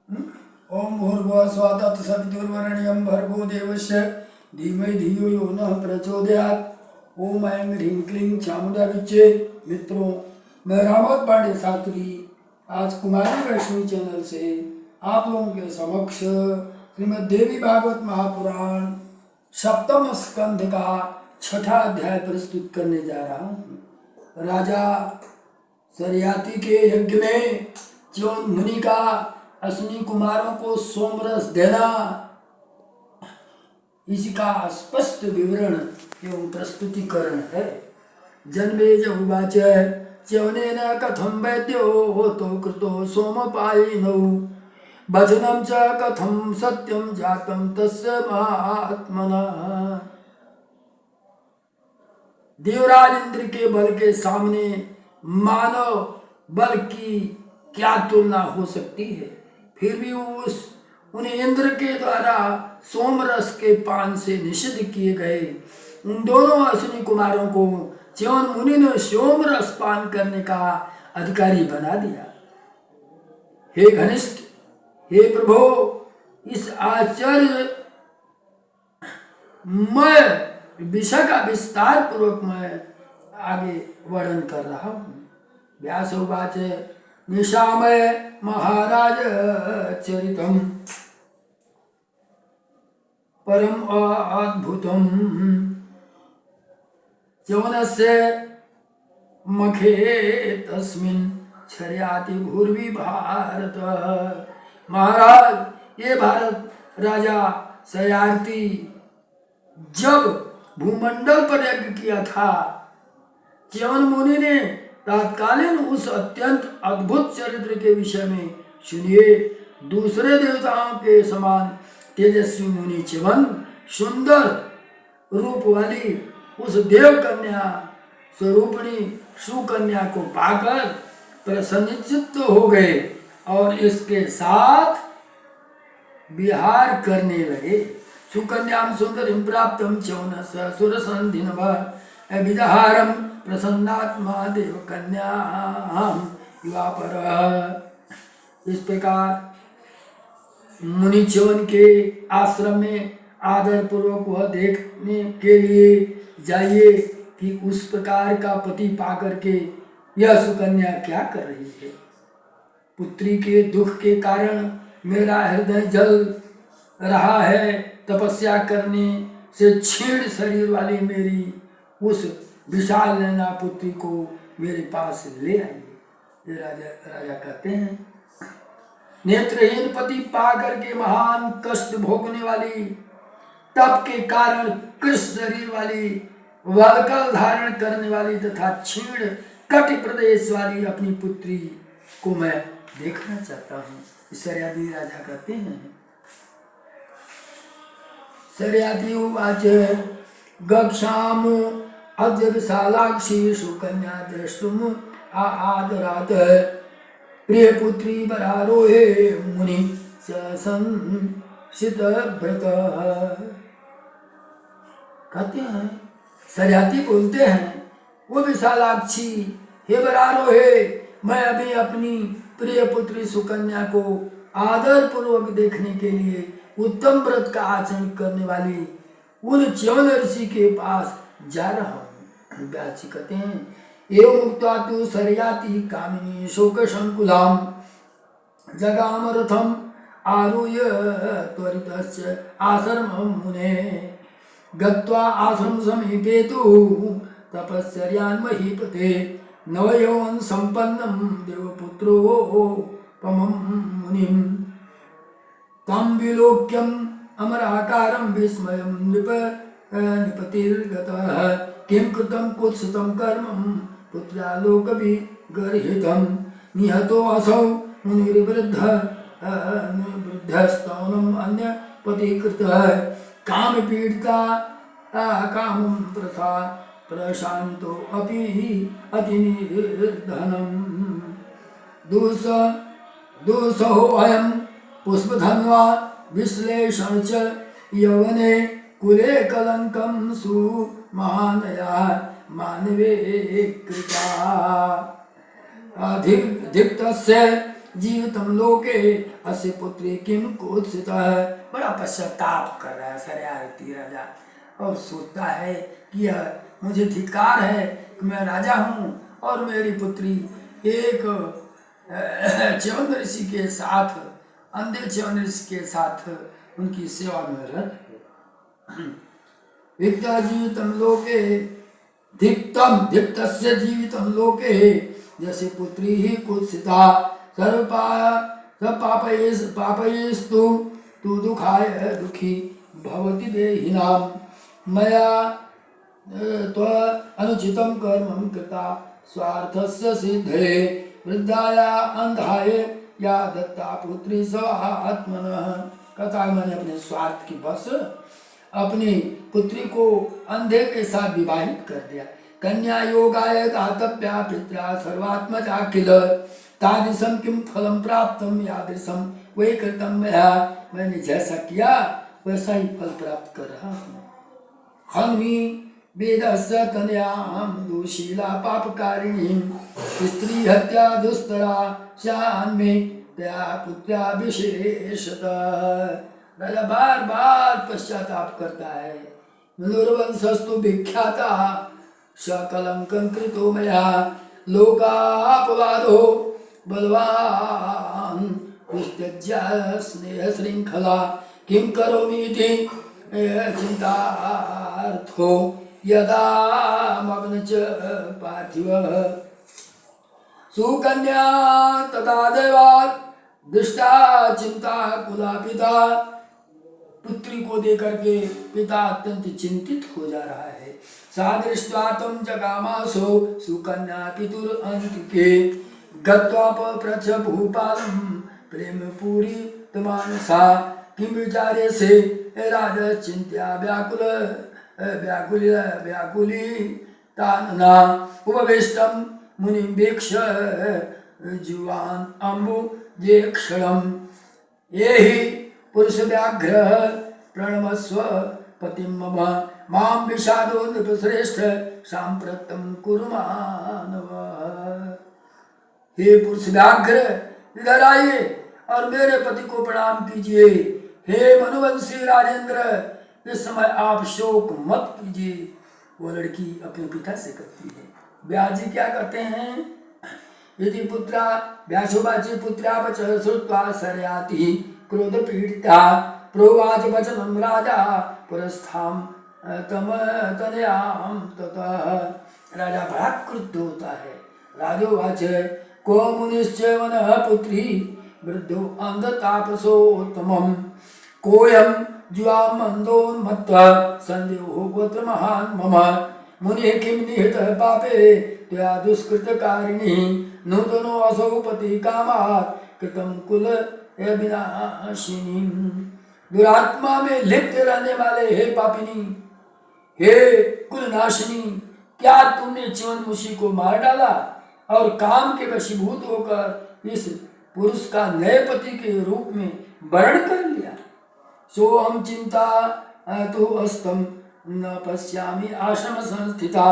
ओम भूर्भुवः स्वः तत्सवितुर्वरेण्यं भर्गो देवस्य धीमहि धियो यो नः प्रचोदयात्। ओम ऐं ह्रीं क्लीं चामुंडा विच्चे। मित्रों, मैं रामोद पांडे शास्त्री आज कुमारी वैष्णवी चैनल से आप लोगों के समक्ष श्रीमद् देवी भागवत महापुराण सप्तम स्कंध का छठा अध्याय प्रस्तुत करने जा रहा हूँ। राजा सरियाती के यज्ञ में च्यवन मुनि का अश्विनी कुमारों को सोमरस देना, इसका स्पष्ट विवरण एवं प्रस्तुतिकरण है। जन्मेज उवाच च्यवनेन कथं वैद्यो तो कृतो सोमपायिनौ भजनं च कथं सत्यं जातं तस्य महात्मना। देवराज इंद्र के बल के सामने मानव बल की क्या तुलना हो सकती है। फिर भी उन्हें इंद्र के द्वारा सोमरस के पान से निषिद्ध किए गए उन दोनों अश्विनी कुमारों को च्यवन मुनि ने सोमरस पान करने का अधिकारी बना दिया। हे घनिष्ठ, हे प्रभो, इस आश्चर्य मैं विषय का विस्तार पूर्वक मैं आगे वर्णन कर रहा हूँ। व्यास उवाच निशामय महाराज चरितम परम अद्भुतम च्यवनस्य मखे तस्मिन् छर्याति भूर्वी भारत। महाराज, ये भारत राजा सयाती जब भूमंडल पर यज्ञ किया था, च्यवन मुनि ने तत्कालीन उस अत्यंत अद्भुत चरित्र के विषय में सुनिए। दूसरे देवताओं के समान तेजस्वी मुनि च्यवन सुंदर रूप वाली उस देव कन्या स्वरूपिणी सुकन्या को पाकर प्रसन्नचित्त हो गए और इसके साथ विहार करने लगे। सुकन्यां सुंदरीं प्राप्तं च्यवनस्य सुरसन्धिनव विदहारं प्रसन्नात्मा देव कन्यां युवापर। इस प्रकार मुनि च्यवन के आश्रम में आदर पूर्वक वह देखने के लिए जाइए कि उस प्रकार का पति पाकर के यह सुकन्या क्या कर रही है। पुत्री के दुख के कारण मेरा हृदय जल रहा है। तपस्या करने से क्षीण शरीर वाली मेरी उस विशाल नैना पुत्री को मेरे पास ले आइए। ये राजा कहते हैं, नेत्रहीन पति पा करके महान कष्ट भोगने वाली, तप के कारण कृष्ण शरीर वाली, वल्कल धारण करने वाली तथा क्षीण कटि प्रदेश वाली अपनी पुत्री को मैं देखना चाहता हूँ। सरियाती राजा कहते हैं। सरियाती उवाच गक्षामु अद्य विशालाक्षी सुकन्या द्रष्टुम आदरात् प्रिय पुत्री वरारोहे मुनि संसित व्रत। कहते हैं, सरियाती बोलते हैं, वो विशालाक्षी, हे वरारोहे, मैं अभी अपनी प्रिय पुत्री सुकन्या को आदर पूर्वक देखने के लिए उत्तम व्रत का आचरण करने वाली उन च्यवन ऋषि के पास जा रहा हूँ। व्यास जी कहते हैं, एवं उक्त्वा तु सरियाती कामिनी शोक संकुलां जगाम रथम आरुह्य त्वरितस्य आश्रमं मुने गत्वा आश्रम समीपे तु तपश्चर्यान् महीपते नवयौवन संपन्नं देवपुत्रोपमं मुनिम् तं विलोक्यम् अमराकारं विस्मयं निपतिर्गतः किं कृतं कुत्सितं कर्मं पुत्रालोकविगर्हितं निहतो असौ मुनिर्वृद्धस्तौनम् अन्यपतिकृतः कामपीडिता कामं प्रथा प्रशान्तो अपि अतिनिर्धनम् दुःसहो अयं पुष्पधन्वा विश्लेषण च यवने कुले कलंकं सुमहानया मानवे कृता अधिक्तस्य जीवितम लोके अस्य पुत्री किम कुत्सितः। बड़ा पश्चाताप कर रहा है शरयार्थी राजा और सोचता है कि यह मुझे धिक्कार है कि मैं राजा हूँ और मेरी पुत्री एक च्यवन ऋषि के साथ, अंधे च्यवन ऋषि के साथ उनकी सेवा में रत है। विक्ता जीवितम लोके धिक्तस्य जीवितम लोके जैसे पुत्री ही कुत्सिता पापयेस्तु तु दुखाय दुखी भवति देहिनां मया अनुचितं कर्मं कृता स्वार्थस्य सिद्धये वृद्धाया अंधाय या दत्ता पुत्री स आत्मनः। कहता है मैंने अपने स्वार्थ की बस अपनी पुत्री को अंधे के साथ विवाहित कर दिया। कन्या योगाय दातव्या पित्रा सर्वात्मजा किल तादृशं किम फलम प्राप्तम यादृशम वही कृतम मया। मैंने जैसा किया वैसा ही फल प्राप्त कर रहा हूँ। हन्मी वेदस्य तनयाम दुशीला पापकारिणी स्त्री हत्या दुस्तरा शान्मे त्या पुत्र्या विशेषतः। राजा बार बार पश्चाताप करता है। मनुर्वंशस्तु विख्याता सकलंकं कृतो मया लोकापवादो बलवान दुस्त्यज्य स्नेह श्रृंखला किं करोमीति चिंतार्थो यदा मग्न च पार्थिवः सुकन्या तदा देवात् दृष्टा चिंता कुला पिता। पुत्री को देकर के पिता अत्यंत चिंतित हो जा रहा है। सादृष्ट्वा तम जगामासो सुकन्या पितुर अंतिके गत्वा पप्रच्छ भूपालम प्रेम पूरी तमानसा किम विचारे से राजा चिंत्या व्याकुली तानना उपवेष्टम मुनि वीक्ष जुवान अम्बु जे क्षणम ये ही पुरुष व्याघ्र प्रणमस्व पतिम मम मां विषादो नृपश्रेष्ठ सांप्रतम कुरु मानव। हे पुरुष व्याघ्र इधर आइए और मेरे पति को प्रणाम कीजिए। हे मनुवंशी राजेंद्र इस समय आप शोक मत कीजिए। वो लड़की अपने पिता से कहती है। ब्यास जी क्या कहते हैं? यदि पुत्रा व्यासोवाची पुत्रा वच श्रुत्वा शरयाति क्रोध पीड़िता प्रोवाच वचनं राजा पुरस्थाम तम तनयाम ततः। राजा बड़ा क्रुद्ध होता है। राजोवाच को मुनिश्च वनः पुत्री वृद्धो अंधतापसोत्तमम् कोयम जुआमंदोन्मत्तः संदेहो गोत्र महान् मम मुनि किम निहित पापे त्वया दुष्कृतकारिणी नूतनो असौ पति कामात् कृतं कुल विनाशिनी। दुरात्मा में लिप्त रहने वाले हे पापिनी, हे कुलनाशिनी, क्या तुमने च्यवन ऋषि को मार डाला और काम के वशीभूत होकर इस पुरुष का नए पति के रूप में वर्ण कर लिया? सो हम चिंता तो अस्तम न पश्यामि आश्रम संस्थिता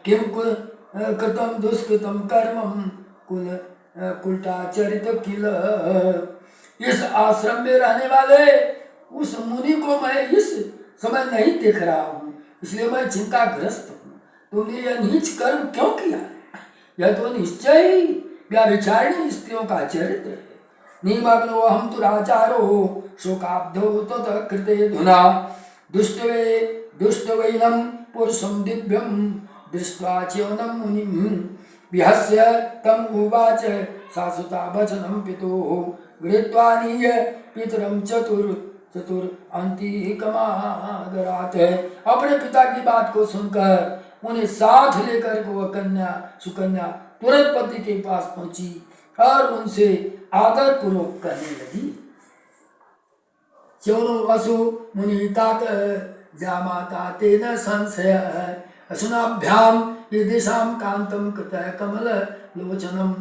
किम कृतम दुष्कृतम कर्मम कुलटाचरित किल। इस आश्रम में रहने वाले उस मुनि को मैं इस समय नहीं देख रहा हूँ, इसलिए मैं चिंताग्रस्त हूँ। तुमने यह नीच कर्म क्यों किया? यह तो निश्चय ही व्यभिचारिणी स्त्रियों का चरित्र है। निमग्नो अहम दुराचारो शोकाब्धो ततः कृते धुना दुष्टवैनम पुरुषं दिव्यम दृष्ट्वा च्यवनं मुनिं विहस्य तम उवाच सासुता वचनं पितुः गृहीत्वा नीय पितरं चतुर अंतिकमादरात्। अपने पिता की बात को सुनकर उन्हें साथ लेकर वह सुकन्या तुरंत पति के पास पहुंची और उनसे आदर पूर्वक कहने लगी। च्यवनो असु मुनितात जामाता तेन संशय असुनाभ्याम ईदृशाम कांतम कृतः कमल लोचनम।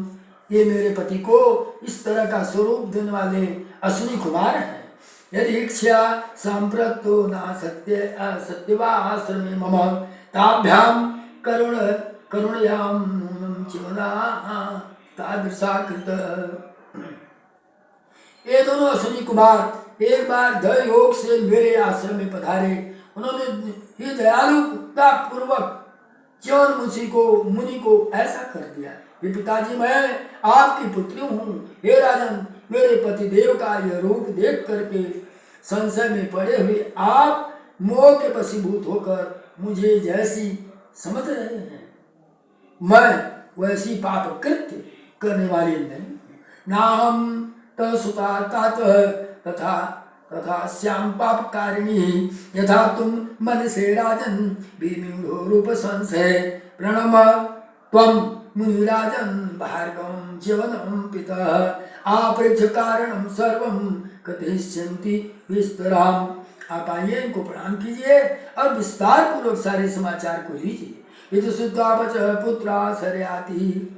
ये मेरे पति को इस तरह का स्वरूप देने वाले अश्विनी कुमार हैं। यदि इच्छा सांप्रतो न सत्यवा आश्रमे मम ताभ्याम करुणयाम नूनम चिवना तादृशा कृत। ये दोनों अश्विनी कुमार एक बार योग से मेरे आश्रम में पधारे। उन्होंने ही दयालुता पूर्वक च्यवन मुनि को ऐसा कर दिया, ये पिताजी मैं आपकी पुत्री हूँ। हे राजन, मेरे पति देव का यह रूप देख करके संशय में पड़े हुए आप मोह के वशीभूत होकर मुझे जैसी समझ रहे हैं, मैं वैसी पाप कृत्य करने वाली नहीं। ना हम तसुता तथा तथा श्याम पाप कारिणी यथा तुम मन से राजन विमूढ़ो रूप संशय प्रणम त्वं मुनिराजन भार्गवं च्यवनं पितः आपृच्छ कारणं सर्वं कथयिष्यन्ति विस्तराम। आप आइए, इनको प्रणाम कीजिए और विस्तार पूर्वक सारे समाचार को लीजिए। इति श्रुत्वा वचः पुत्रा शर्याति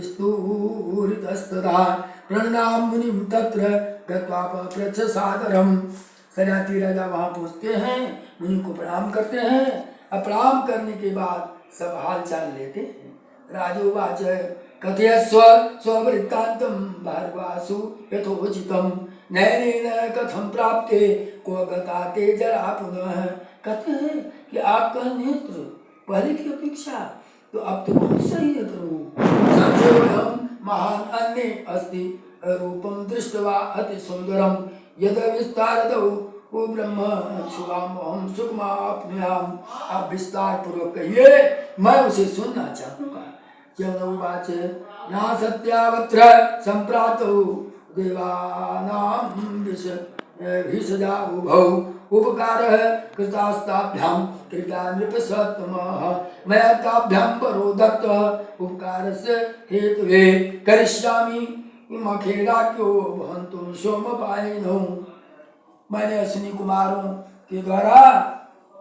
स्तूरितस्तदा प्रणनाम मुनिं तत्र गत्वा पप्रच्छ सादरम्। शर्याति राजा वहाँ पहुँचते हैं, मुनि को प्रणाम करते हैं। अब प्रणाम करने के बाद सब हाल चाल लेते हैं। राजोवाच कथयस्व स्ववृत्तान्तं भार्गवासु यथोचितं नयनेन कथं प्राप्ते को गता ते जरा पुनः। कहते हैं कि आपका नेत्र पहले की अपेक्षा तो अब तो बहुत सही है प्रभु। संशयोऽयं महान् अन्ये अस्ति रूपं दृष्ट्वा अति सुंदरम यद विस्तारदौ ओ ब्रह्म शुभाम सुखमाप्नुयाम। आप विस्तार पूर्वक कहिए, मैं उसे सुनना चाहूँगा। च्यवनोवाच न सत्यावत्र संप्रातौ देवानां विषजा उभौ उपकारः कृतास्ताभ्यां कृपया नृपसत्तमः मया ताभ्यां वरो दत्तः उपकारस्य हेतवे करिष्यामि मखेराज्ञो भवन्तु सोमपायिनौ। मैंने अश्विनी कुमारों के द्वारा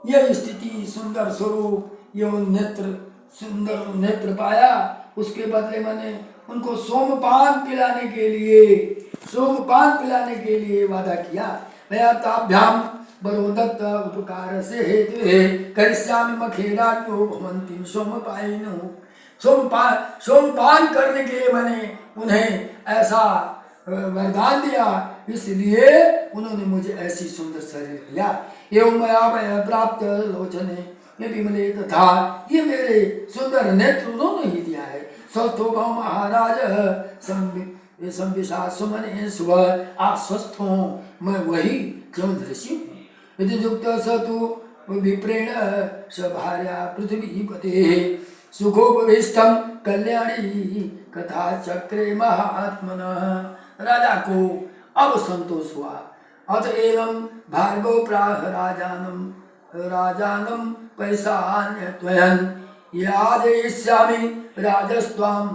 यह स्थिति, सुंदर स्वरूप, यह सुंदर नेत्र पाया। उसके बदले मैंने उनको सोमपान पिलाने के लिए वादा किया। मैं ताभ्याम बरोदत्त उपकार से हेतु करिष्यामि मखेराज्ञो भवन्ति सोमपायिनौ। सोमपान करने के लिए मैंने उन्हें ऐसा वरदान दिया, इसलिए उन्होंने मुझे ऐसी सुंदर शरीर दिया। एवं मया प्राप्त लोचने ये विमले तथा ये मेरे सुंदर नेत्र उन्होंने ही दिया है। स्वस्थो भव महाराज संविशा सुमने सुबह। आप स्वस्थ हो, मैं वही च्यवनऋषि हूँ। यदि युक्त स तु विप्रेण स भार्या पृथ्वीपते सुखोपविष्टम कल्याणी कथा चक्रे महात्मनः। राजा को अब संतोष हुआ। अतएव भार्गव प्राह राजानम पैसान्यत्वयन् याजयिष्यामि राजस्त्वां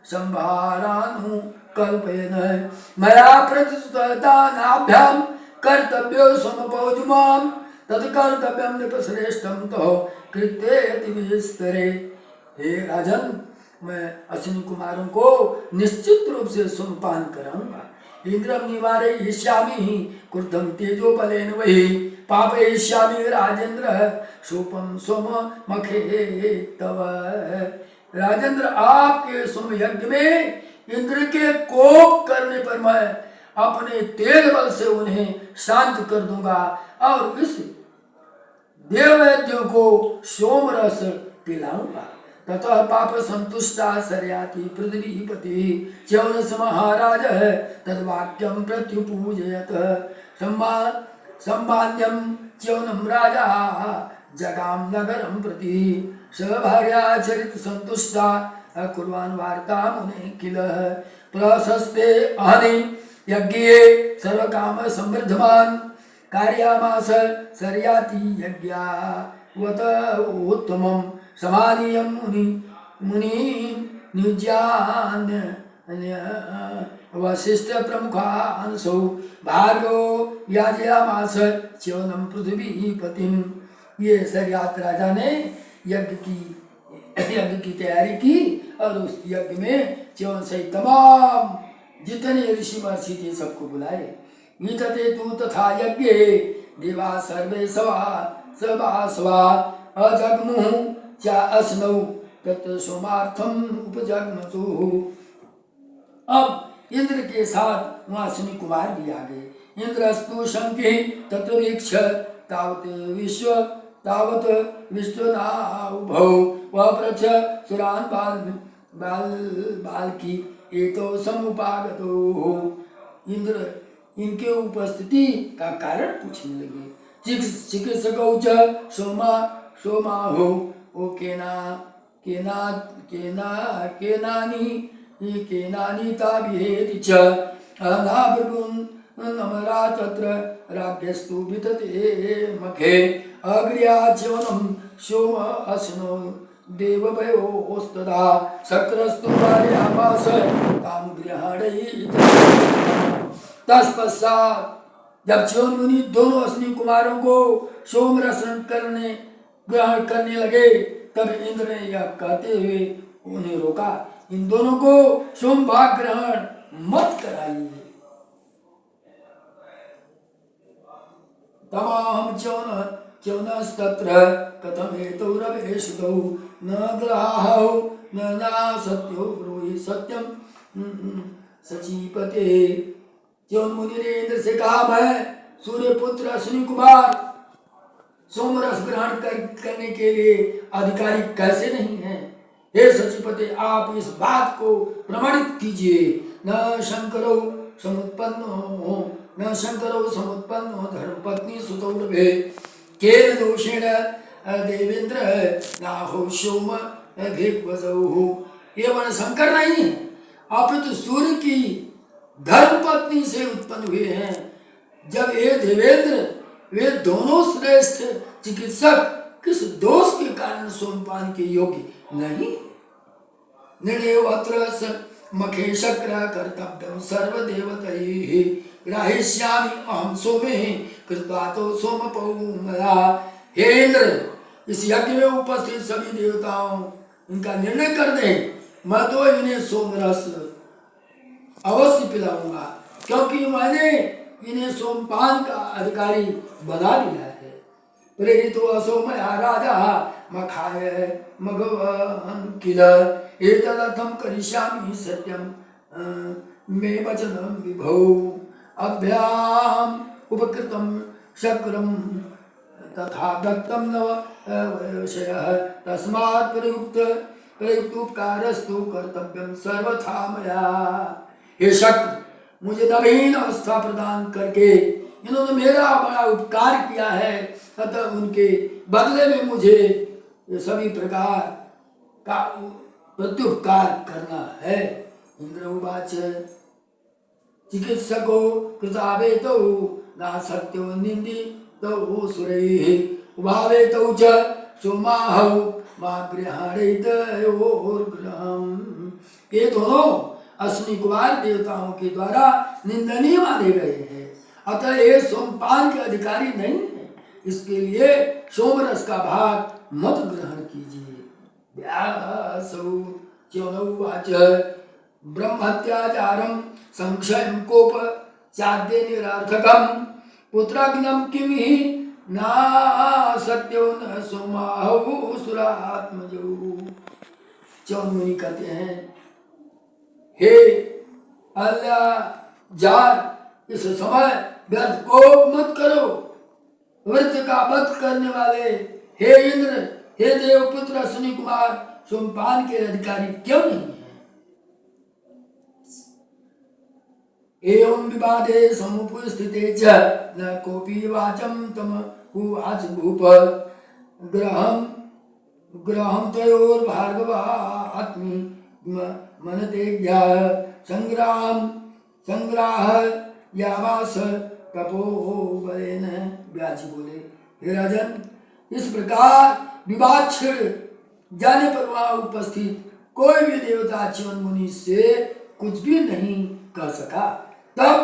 संभारानु कल्पयन्। मया प्रतिदानाभ्यां कर्तव्यो समपौजुमां तत्कर्तव्यं नृपश्रेष्ठं तो कृत्येति विस्तरे। हे राजन, मैं अश्विनी कुमारों को निश्चित रूप से सोमपान कराऊंगा। इंद्रम निवारयिष्यामि क्रुद्धं तेजो बलेन वही पापयिष्यामि राजेंद्र सोपम सोम मखे तव। राजेंद्र, आपके सोम यज्ञ में इंद्र के कोप करने पर मैं अपने तेज बल से उन्हें शांत कर दूंगा और इस देववैद्यों को सोम रस पिलाऊंगा। ततः पाप संतुष्टा शर्याति पृथ्वीपति च्यवनस्य महाराज तद्वाक्यं प्रत्युपूजयत। सम्मान्यं च्यवनं राजा जगाम नगरं प्रति स भार्या चरित संतुष्टा कुर्वान् वार्ता मुने किल। प्रशस्ते अहनि यज्ञे सर्वकाम समृद्धवान् कार्यामास शर्याति यज्ञावत उत्तमं समानीयं मुनि निज्यान वशिष्ठ प्रमुखांसौ भार्गव याजयामास च्यवनं पृथ्वीपतिम्। ये शर्यात राजा ने यज्ञ की तैयारी की और उस यज्ञ में च्यवन सहित तमाम जितने ऋषि महर्षि थे सबको बुलाए। नीतते तु तथा यज्ञे देवा सर्वे सवा अजग्मुः च अस्नौ तत् सोमार्थम उपजग्मतु। अब इंद्र के साथ वहाँ अश्विनी कुमार भी आ गए। इंद्रस्तु शंके तत्वीक्ष तावत विष्णुनाभौ वह प्रच सुरान बाल बाल बाल की एतो समुपागतो। इंद्र इनके उपस्थिति का कारण पूछने लगे। चिकित्सकौ च सोमा हो ओ केनानी ताभिहेति च अनाभृगुन् नमरा तत्र राज्ञस्तु वितते मखे अग्र्याच्यवनं सोम अश्नो देवभयोस्तदा शक्रस्तु भार्यामास तां गृहाणैः। तत्पश्चात जब च्यवन मुनि दोनों अश्विनी कुमारों को सोम रसन ग्रहण करने लगे, तब इंद्र ने यह कहते हुए उन्हें रोका, इन दोनों को सोम भाग ग्रहण मत कराइए। तमाहम च्यवनस्तत्र कथम हेतु रवेशुतौ न ग्रहाहौ न सत्यो ब्रूहि सत्यम सचीपते। च्यवन मुनि ने इंद्र से कहा, मैं सूर्य पुत्र अश्विनी कुमार सोम रस ग्रहण करने के लिए अधिकारी कैसे नहीं है? हे सचिपते, आप इस बात को प्रमाणित कीजिए। न शंकरो समुत्पन्नो धर्मपत्नी सुतौरभे केन दोषेण देवेंद्र नाहो सोम भेक्वजौ। ये वर्ण शंकर नहीं है, अपितु सूर्य की धर्मपत्नी से उत्पन्न हुए हैं। जब ये देवेंद्र वे दोनों श्रेष्ठ चिकित्सक किस दोष के कारण सोमपान के योग्य नहीं? निर्णय मखे शक्र कर्तव्यम सर्वदेवतैः ग्राहिष्यामि अहं सोमे कृत्वा तो सोमपौ मया। हे इंद्र, इस यज्ञ में उपस्थित सभी देवताओं इनका निर्णय कर दें, मैं तो इन्हें सोमरस अवश्य पिलाऊंगा, क्योंकि मैंने इन्हें सोमपान का अधिकारी बना दिया है। प्रेरितो असोमया राजा मखाय मघवन किल एतदर्थं करिष्यामि सत्यं मे वचनं विभो। अभ्याम उपकृतं शक्रं तथा दत्तं नव विषयः तस्मात् प्रयुक्त उपकारस्तु कर्तव्यं सर्वथा मया। हे शक्र, मुझे नवीन अवस्था प्रदान करके इन्होंने मेरा बड़ा उपकार किया है, अतः उनके बदले में मुझे ये सभी प्रकार का प्रत्युपकार करना है। इंद्र उवाच चिकित्सको कृतावेतौ न सत्यो निन्दितौ सुरैः उभावेतौ च सोमाहौ मा गृहाणैतयोर्ग्रहम्। ये दोनों अश्विनी कुमार देवताओं के द्वारा निंदनीय माने गए हैं, अतः ये सोमपान के अधिकारी नहीं है, इसके लिए सोमरस का भाग मत ग्रहण कीजिए। व्यासौ च्यवनोवाच ब्रह्मत्याचारं संशयं कोप चाद्य निरर्थकं पुत्राग्नम किम ही ना सत्यो न सोमाहु सुरात्मजौ। च्यवन मुनि कहते हैं, हे अल्लाजार, इस समय व्यर्थ कोप मत करो। वृत्त का वध करने वाले हे इंद्र, हे देवपुत्र अश्विनी कुमार सोमपान के अधिकारी क्यों नहीं है? एवं विवादे समुपस्थिते च न कोपी वाचम तम उवाच भूप ग्रहम तयोर भार्गवात्मी मनते संग्राह यावास तपोबलेन। व्यास बोले, हे राजन, इस प्रकार विवाद छिड़ जाने पर वहां उपस्थित कोई भी देवता च्यवन मुनि से कुछ भी नहीं कह सका। तब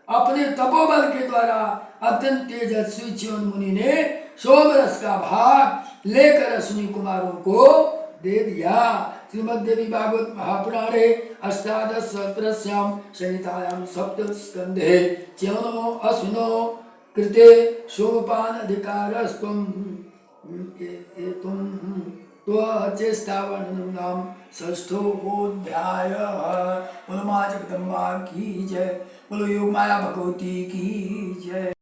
अपने तपोबल के द्वारा अत्यंत तेजस्वी च्यवन मुनि ने सोमरस का भाग लेकर अश्विनी कुमारों को दे दिया। श्रीमद्देवी भागवत महापुराणे अष्टादश सहस्रस्यां संहितायां सप्तम स्कंधे च्यवनो अश्विनो कृते सोमपान अधिकारस्त्वं चेष्टा वर्णनम नाम षष्ठोऽध्याय। बोलो माँ जगदम्बा की जय, बोलो योग माया भगवती की जय।